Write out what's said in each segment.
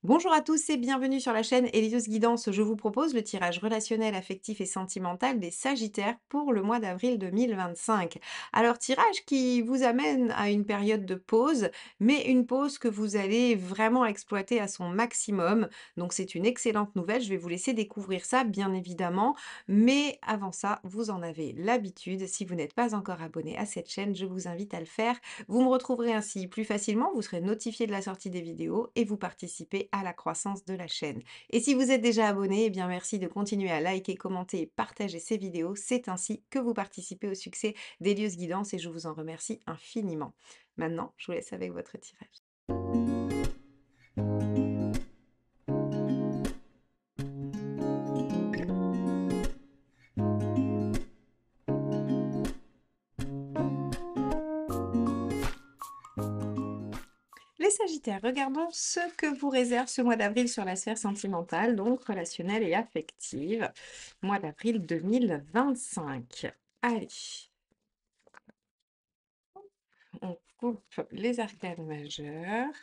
Bonjour à tous et bienvenue sur la chaîne Élise Guidance. Je vous propose le tirage relationnel, affectif et sentimental des Sagittaires pour le mois d'avril 2025. Alors, tirage qui vous amène à une période de pause, mais une pause que vous allez vraiment exploiter à son maximum. Donc, c'est une excellente nouvelle. Je vais vous laisser découvrir ça, bien évidemment. Mais avant ça, vous en avez l'habitude. Si vous n'êtes pas encore abonné à cette chaîne, je vous invite à le faire. Vous me retrouverez ainsi plus facilement, vous serez notifié de la sortie des vidéos et vous participez à la croissance de la chaîne. Et si vous êtes déjà abonné, eh bien merci de continuer à liker, commenter et partager ces vidéos. C'est ainsi que vous participez au succès d'Hélios Guidance et je vous en remercie infiniment. Maintenant, je vous laisse avec votre tirage. Les Sagittaires, regardons ce que vous réserve ce mois d'avril sur la sphère sentimentale, donc relationnelle et affective. Mois d'avril 2025. Allez, on coupe les arcanes majeures.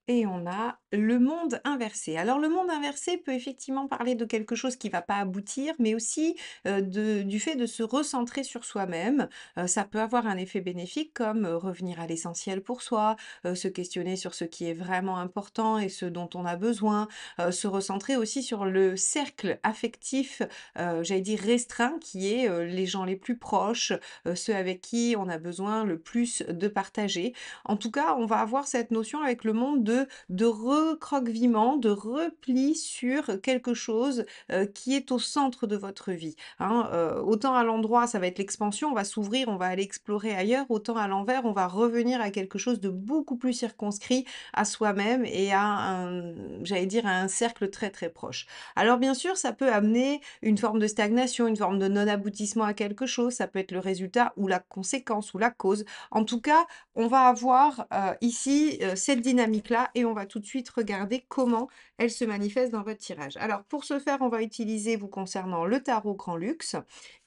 Et on a le monde inversé. Alors le monde inversé peut effectivement parler de quelque chose qui va pas aboutir, mais aussi du fait de se recentrer sur soi-même. Ça peut avoir un effet bénéfique comme revenir à l'essentiel pour soi, se questionner sur ce qui est vraiment important et ce dont on a besoin, se recentrer aussi sur le cercle affectif, j'allais dire restreint, qui est les gens les plus proches, ceux avec qui on a besoin le plus de partager. En tout cas, on va avoir cette notion avec le monde de recroquevillement, de repli sur quelque chose, qui est au centre de votre vie, hein. Autant à l'endroit, ça va être l'expansion, on va s'ouvrir, on va aller explorer ailleurs, autant à l'envers, on va revenir à quelque chose de beaucoup plus circonscrit à soi-même et à un j'allais dire à un cercle très, très proche. Alors bien sûr, ça peut amener une forme de stagnation, une forme de non-aboutissement à quelque chose, ça peut être le résultat ou la conséquence ou la cause. En tout cas, on va avoir ici cette dynamique-là et on va tout de suite regarder comment elle se manifeste dans votre tirage. Alors pour ce faire, on va utiliser, vous concernant le tarot Grand Luxe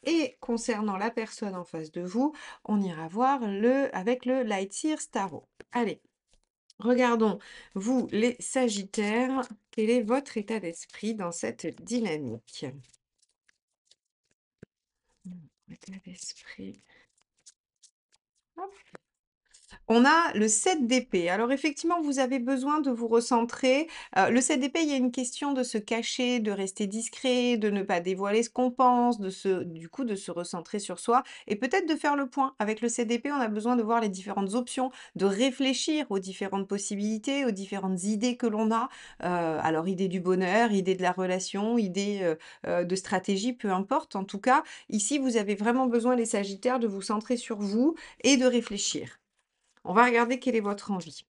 et concernant la personne en face de vous, on ira voir avec le Light Seers Tarot. Allez, regardons, vous les Sagittaires, quel est votre état d'esprit dans cette dynamique? État d'esprit. On a le 7 d'épée. Alors effectivement, vous avez besoin de vous recentrer. Le 7 d'épée, il y a une question de se cacher, de rester discret, de ne pas dévoiler ce qu'on pense, du coup, de se recentrer sur soi et peut-être de faire le point. Avec le 7 d'épée, on a besoin de voir les différentes options, de réfléchir aux différentes possibilités, aux différentes idées que l'on a. Alors, idée du bonheur, idée de la relation, idée de stratégie, peu importe. En tout cas, ici, vous avez vraiment besoin, les Sagittaires, de vous centrer sur vous et de réfléchir. On va regarder quelle est votre envie.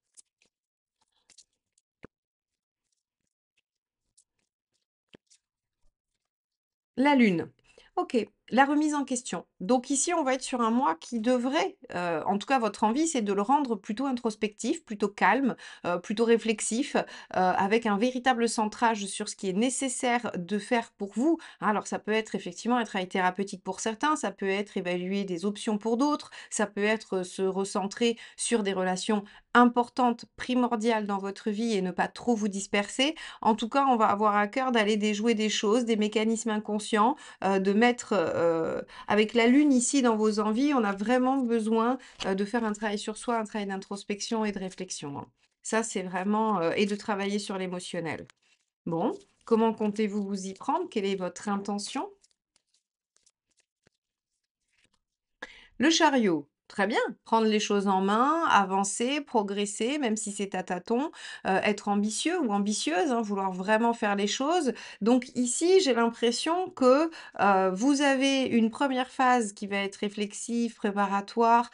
La lune. OK, la remise en question. Donc ici, on va être sur un mois qui devrait, en tout cas votre envie, c'est de le rendre plutôt introspectif, plutôt calme, plutôt réflexif, avec un véritable centrage sur ce qui est nécessaire de faire pour vous. Alors ça peut être effectivement un travail thérapeutique pour certains, ça peut être évaluer des options pour d'autres, ça peut être, se recentrer sur des relations importantes, primordiales dans votre vie et ne pas trop vous disperser. En tout cas, on va avoir à cœur d'aller déjouer des choses, des mécanismes inconscients, de mettre, avec la lune ici dans vos envies, on a vraiment besoin, de faire un travail sur soi, un travail d'introspection et de réflexion, hein. Ça, c'est vraiment, et de travailler sur l'émotionnel. Bon, comment comptez-vous vous y prendre? Quelle est votre intention? Le chariot, très bien. Prendre les choses en main, avancer, progresser, même si c'est à tâtons, être ambitieux ou ambitieuse, hein, vouloir vraiment faire les choses. Donc ici, j'ai l'impression que, vous avez une première phase qui va être réflexive, préparatoire,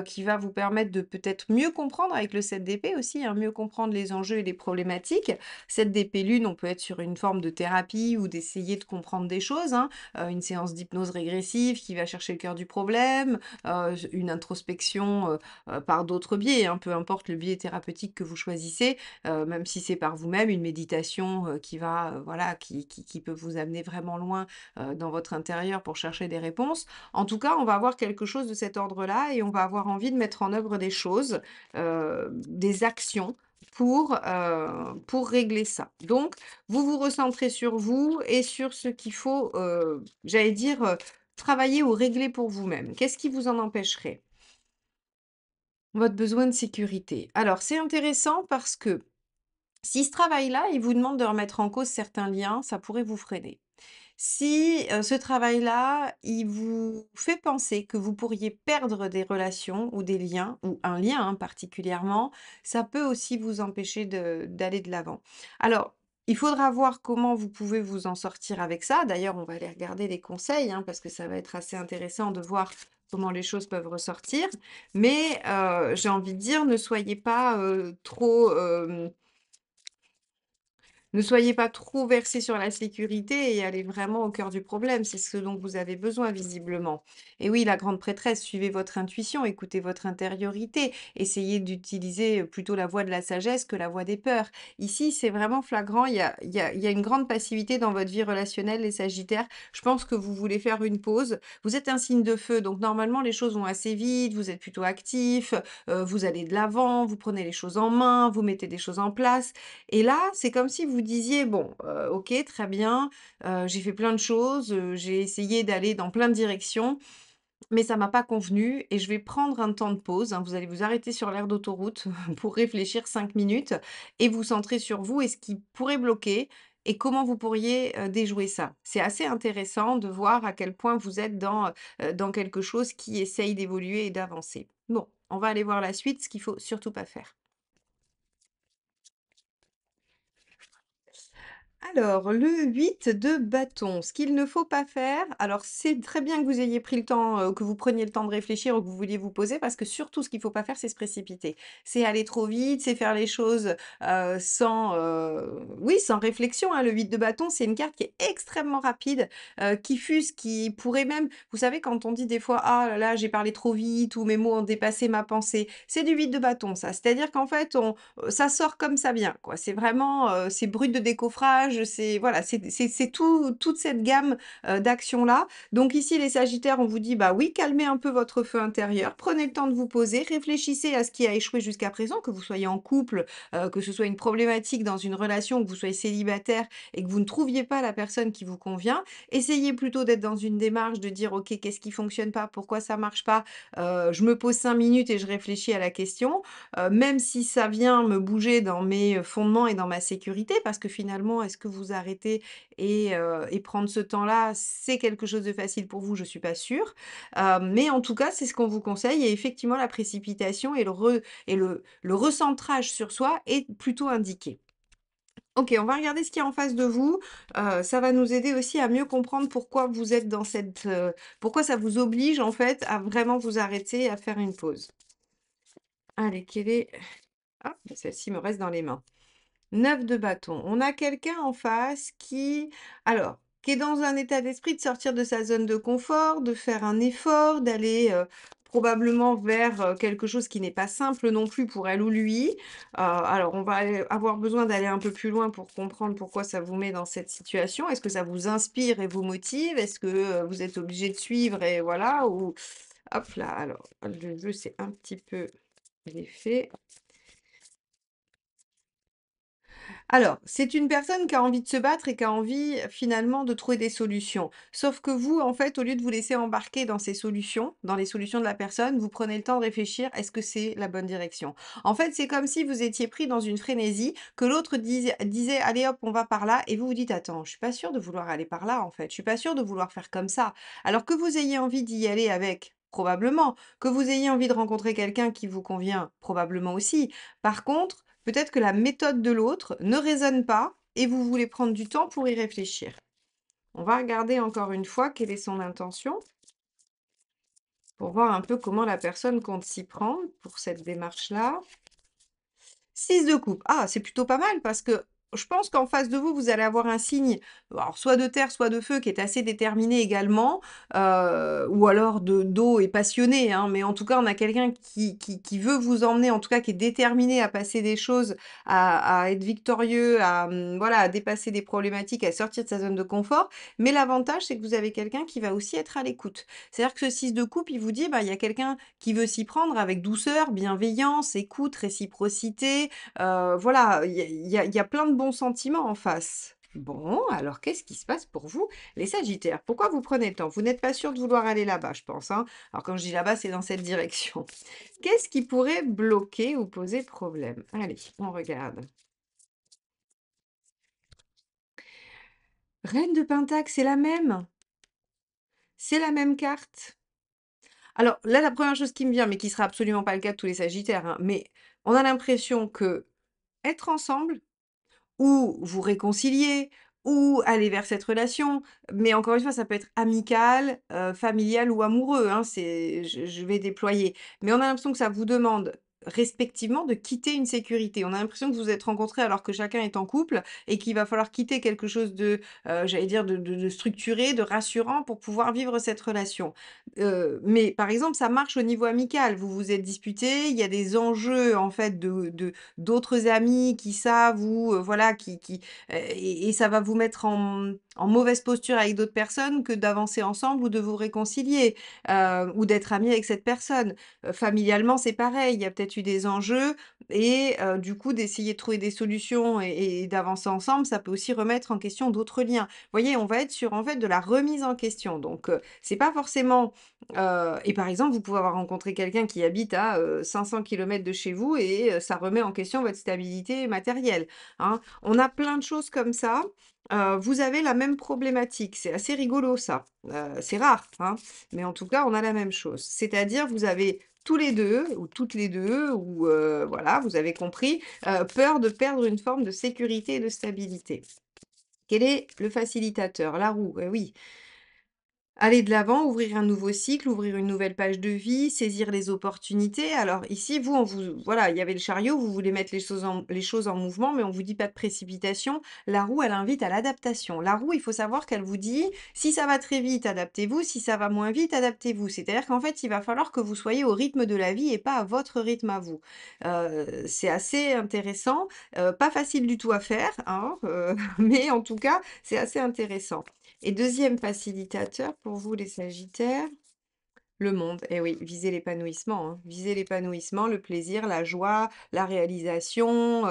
qui va vous permettre de peut-être mieux comprendre avec le 7 d'épée aussi, hein, mieux comprendre les enjeux et les problématiques. 7 d'épée lune, on peut être sur une forme de thérapie ou d'essayer de comprendre des choses, hein, une séance d'hypnose régressive qui va chercher le cœur du problème, une introspection, par d'autres biais, hein, peu importe le biais thérapeutique que vous choisissez, même si c'est par vous-même, une méditation, qui va, voilà, qui peut vous amener vraiment loin, dans votre intérieur pour chercher des réponses. En tout cas, on va avoir quelque chose de cet ordre-là et on va avoir envie de mettre en œuvre des choses, des actions pour régler ça. Donc, vous vous recentrez sur vous et sur ce qu'il faut, j'allais dire, travailler ou régler pour vous-même. Qu'est-ce qui vous en empêcherait? Votre besoin de sécurité. Alors, c'est intéressant parce que si ce travail-là, il vous demande de remettre en cause certains liens, ça pourrait vous freiner. Si, ce travail-là, il vous fait penser que vous pourriez perdre des relations ou des liens, ou un lien, hein, particulièrement, ça peut aussi vous empêcher d'aller de l'avant. Alors, il faudra voir comment vous pouvez vous en sortir avec ça. D'ailleurs, on va aller regarder les conseils, hein, parce que ça va être assez intéressant de voir comment les choses peuvent ressortir. Mais, j'ai envie de dire, ne soyez pas, trop, ne soyez pas trop versé sur la sécurité et allez vraiment au cœur du problème. C'est ce dont vous avez besoin visiblement. Et oui, la grande prêtresse, suivez votre intuition, écoutez votre intériorité, essayez d'utiliser plutôt la voie de la sagesse que la voie des peurs. Ici, c'est vraiment flagrant, il y a une grande passivité dans votre vie relationnelle, les Sagittaires. Je pense que vous voulez faire une pause. Vous êtes un signe de feu, donc normalement les choses vont assez vite, vous êtes plutôt actif, vous allez de l'avant, vous prenez les choses en main, vous mettez des choses en place. Et là, c'est comme si vous disiez: «Bon, OK, très bien, j'ai fait plein de choses, j'ai essayé d'aller dans plein de directions, mais ça m'a pas convenu et je vais prendre un temps de pause», hein. Vous allez vous arrêter sur l'aire d'autoroute pour réfléchir 5 minutes et vous centrer sur vous et ce qui pourrait bloquer et comment vous pourriez, déjouer ça. C'est assez intéressant de voir à quel point vous êtes dans quelque chose qui essaye d'évoluer et d'avancer. Bon, on va aller voir la suite, ce qu'il faut surtout pas faire. Alors, le 8 de bâton, ce qu'il ne faut pas faire, alors c'est très bien que vous ayez pris le temps, que vous preniez le temps de réfléchir ou que vous vouliez vous poser parce que surtout ce qu'il ne faut pas faire, c'est se précipiter. C'est aller trop vite, c'est faire les choses, sans, oui, sans réflexion, hein. Le 8 de bâton, c'est une carte qui est extrêmement rapide, qui fuse, qui pourrait même vous savez quand on dit des fois: «Ah là là, j'ai parlé trop vite» ou «Mes mots ont dépassé ma pensée», c'est du 8 de bâton ça. C'est-à-dire qu'en fait, ça sort comme ça vient, quoi. C'est vraiment, c'est brut de décoffrage, c'est voilà, c'est toute cette gamme, d'actions-là. Donc ici, les sagittaires, on vous dit: «Bah oui, calmez un peu votre feu intérieur, prenez le temps de vous poser, réfléchissez à ce qui a échoué jusqu'à présent», que vous soyez en couple, que ce soit une problématique dans une relation, que vous soyez célibataire et que vous ne trouviez pas la personne qui vous convient. Essayez plutôt d'être dans une démarche de dire: «OK, qu'est-ce qui fonctionne pas? Pourquoi ça marche pas? Je me pose 5 minutes et je réfléchis à la question». Même si ça vient me bouger dans mes fondements et dans ma sécurité, parce que finalement, est-ce que vous arrêtez et prendre ce temps-là, c'est quelque chose de facile pour vous? Je suis pas sûre. Mais en tout cas, c'est ce qu'on vous conseille et effectivement, la précipitation et le recentrage sur soi est plutôt indiqué. OK, on va regarder ce qu'il y a en face de vous. Ça va nous aider aussi à mieux comprendre pourquoi vous êtes dans pourquoi ça vous oblige en fait à vraiment vous arrêter et à faire une pause. Allez, quel est ah, bah, celle-ci me reste dans les mains. 9 de bâton. On a quelqu'un en face qui est dans un état d'esprit de sortir de sa zone de confort, de faire un effort, d'aller, probablement vers, quelque chose qui n'est pas simple non plus pour elle ou lui. Alors on va avoir besoin d'aller un peu plus loin pour comprendre pourquoi ça vous met dans cette situation. Est-ce que ça vous inspire et vous motive? Est-ce que, vous êtes obligé de suivre et voilà? Ou hop là, alors le jeu c'est un petit peu l'effet. Alors, c'est une personne qui a envie de se battre et qui a envie finalement de trouver des solutions. Sauf que vous, en fait, au lieu de vous laisser embarquer dans ces solutions, dans les solutions de la personne, vous prenez le temps de réfléchir, est-ce que c'est la bonne direction? En fait, c'est comme si vous étiez pris dans une frénésie, que l'autre disait, allez hop, on va par là, et vous vous dites, attends, je suis pas sûre de vouloir aller par là, en fait, je suis pas sûre de vouloir faire comme ça. Alors que vous ayez envie d'y aller avec, probablement, que vous ayez envie de rencontrer quelqu'un qui vous convient, probablement aussi. Par contre, peut-être que la méthode de l'autre ne résonne pas et vous voulez prendre du temps pour y réfléchir. On va regarder encore une fois quelle est son intention pour voir un peu comment la personne compte s'y prendre pour cette démarche-là. 6 de coupe. Ah, c'est plutôt pas mal parce que je pense qu'en face de vous, vous allez avoir un signe, alors soit de terre, soit de feu, qui est assez déterminé également, ou alors de d'eau et passionné, hein. Mais en tout cas, on a quelqu'un qui veut vous emmener, en tout cas qui est déterminé à passer des choses, à être victorieux, voilà, à dépasser des problématiques, à sortir de sa zone de confort. Mais l'avantage, c'est que vous avez quelqu'un qui va aussi être à l'écoute. C'est-à-dire que ce 6 de coupe, il vous dit, bah, il y a quelqu'un qui veut s'y prendre avec douceur, bienveillance, écoute, réciprocité, voilà, il y a plein de bons sentiments en face. Bon, alors qu'est-ce qui se passe pour vous, les Sagittaires? Pourquoi vous prenez le temps? Vous n'êtes pas sûr de vouloir aller là-bas, je pense, hein. Alors quand je dis là-bas, c'est dans cette direction. Qu'est-ce qui pourrait bloquer ou poser problème? Allez, on regarde. Reine de Pentacle, c'est la même. C'est la même carte. Alors là, la première chose qui me vient, mais qui sera absolument pas le cas de tous les Sagittaires, hein, mais on a l'impression que être ensemble, ou vous réconcilier, ou aller vers cette relation. Mais encore une fois, ça peut être amical, familial ou amoureux, hein, je vais déployer. Mais on a l'impression que ça vous demande respectivement de quitter une sécurité. On a l'impression que vous vous êtes rencontrés alors que chacun est en couple et qu'il va falloir quitter quelque chose de, j'allais dire de structuré, de rassurant pour pouvoir vivre cette relation. Mais par exemple, ça marche au niveau amical. Vous vous êtes disputés, il y a des enjeux en fait de d'autres amis qui savent ou voilà, et ça va vous mettre en mauvaise posture avec d'autres personnes que d'avancer ensemble ou de vous réconcilier, ou d'être amis avec cette personne. Familialement, c'est pareil, il y a peut-être eu des enjeux et du coup, d'essayer de trouver des solutions et d'avancer ensemble, ça peut aussi remettre en question d'autres liens. Vous voyez, on va être sur, en fait, de la remise en question donc c'est pas forcément, et par exemple, vous pouvez avoir rencontré quelqu'un qui habite à, 500 kilomètres de chez vous et ça remet en question votre stabilité matérielle, hein. On a plein de choses comme ça. Vous avez la même problématique, c'est assez rigolo ça. C'est rare, hein, mais en tout cas, on a la même chose. C'est-à-dire, vous avez tous les 2 ou toutes les 2 ou voilà, vous avez compris, peur de perdre une forme de sécurité et de stabilité. Quel est le facilitateur? La roue, eh oui. Aller de l'avant, ouvrir un nouveau cycle, ouvrir une nouvelle page de vie, saisir les opportunités. Alors ici, vous, on vous voilà, il y avait le chariot, vous voulez mettre les choses en mouvement, mais on vous dit pas de précipitation. La roue, elle invite à l'adaptation. La roue, il faut savoir qu'elle vous dit, si ça va très vite, adaptez-vous, si ça va moins vite, adaptez-vous. C'est-à-dire qu'en fait, il va falloir que vous soyez au rythme de la vie et pas à votre rythme à vous. C'est assez intéressant, pas facile du tout à faire, hein, mais en tout cas, c'est assez intéressant. Et deuxième facilitateur pour vous les Sagittaires, le monde. Eh oui, visez l'épanouissement, hein. Visez l'épanouissement, le plaisir, la joie, la réalisation.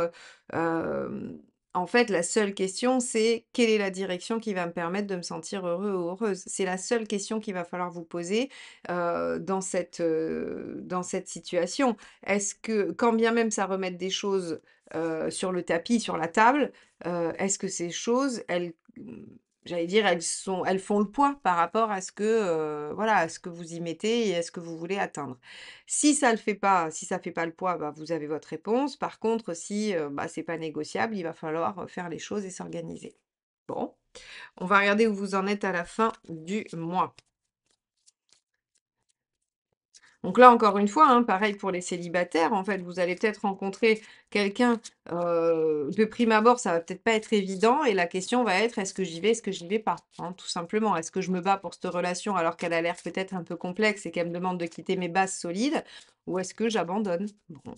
En fait, la seule question, c'est quelle est la direction qui va me permettre de me sentir heureux ou heureuse? C'est la seule question qu'il va falloir vous poser dans cette situation. Est-ce que, quand bien même ça remette des choses sur le tapis, sur la table, est-ce que ces choses, j'allais dire, elles font le poids par rapport à ce que, voilà, à ce que vous y mettez et à ce que vous voulez atteindre. Si ça le fait pas, si ça fait pas le poids, bah, vous avez votre réponse. Par contre, si, bah, c'est pas négociable, il va falloir, faire les choses et s'organiser. Bon, on va regarder où vous en êtes à la fin du mois. Donc là, encore une fois, hein, pareil pour les célibataires, en fait, vous allez peut-être rencontrer quelqu'un, de prime abord, ça va peut-être pas être évident et la question va être: «Est-ce que j'y vais? Est-ce que j'y vais pas?» hein, tout simplement. Est-ce que je me bats pour cette relation alors qu'elle a l'air peut-être un peu complexe et qu'elle me demande de quitter mes bases solides? Ou est-ce que j'abandonne? Bon,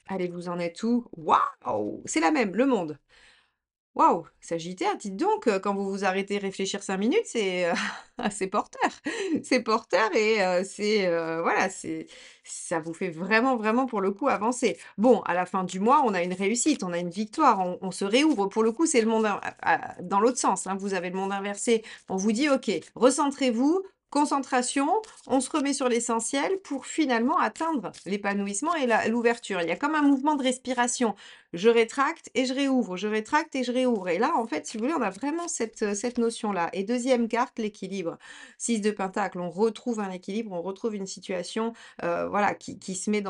allez, vous en êtes où? Waouh! C'est la même, le monde. Waouh! Sagittaire, dites donc, quand vous vous arrêtez réfléchir 5 minutes, c'est porteur. C'est porteur et voilà, ça vous fait vraiment, vraiment pour le coup avancer. Bon, à la fin du mois, on a une réussite, on a une victoire, on se réouvre. Pour le coup, c'est le monde in a dans l'autre sens, hein, vous avez le monde inversé. On vous dit: «OK, recentrez-vous, concentration, on se remet sur l'essentiel» pour finalement atteindre l'épanouissement et l'ouverture. Il y a comme un mouvement de respiration. Je rétracte et je réouvre, je rétracte et je réouvre. Et là, en fait, si vous voulez, on a vraiment cette notion-là. Et deuxième carte, l'équilibre. 6 de Pentacle, on retrouve un équilibre, on retrouve une situation voilà, qui se met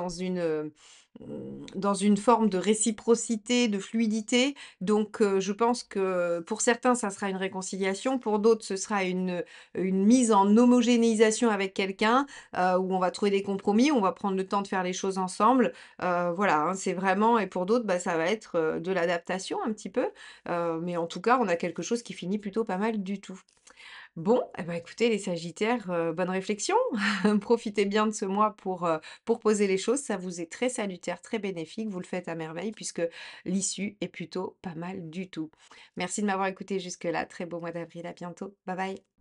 dans une forme de réciprocité, de fluidité. Donc, je pense que pour certains, ça sera une réconciliation, pour d'autres, ce sera une mise en homogénéisation avec quelqu'un, où on va trouver des compromis, on va prendre le temps de faire les choses ensemble. Voilà, hein, c'est vraiment et pour d'autres, bah, ça va être, de l'adaptation un petit peu, mais en tout cas, on a quelque chose qui finit plutôt pas mal du tout. Bon, eh ben, écoutez les sagittaires, bonne réflexion. Profitez bien de ce mois pour poser les choses. Ça vous est très salutaire, très bénéfique. Vous le faites à merveille puisque l'issue est plutôt pas mal du tout. Merci de m'avoir écouté jusque-là. Très beau mois d'avril. À bientôt. Bye bye.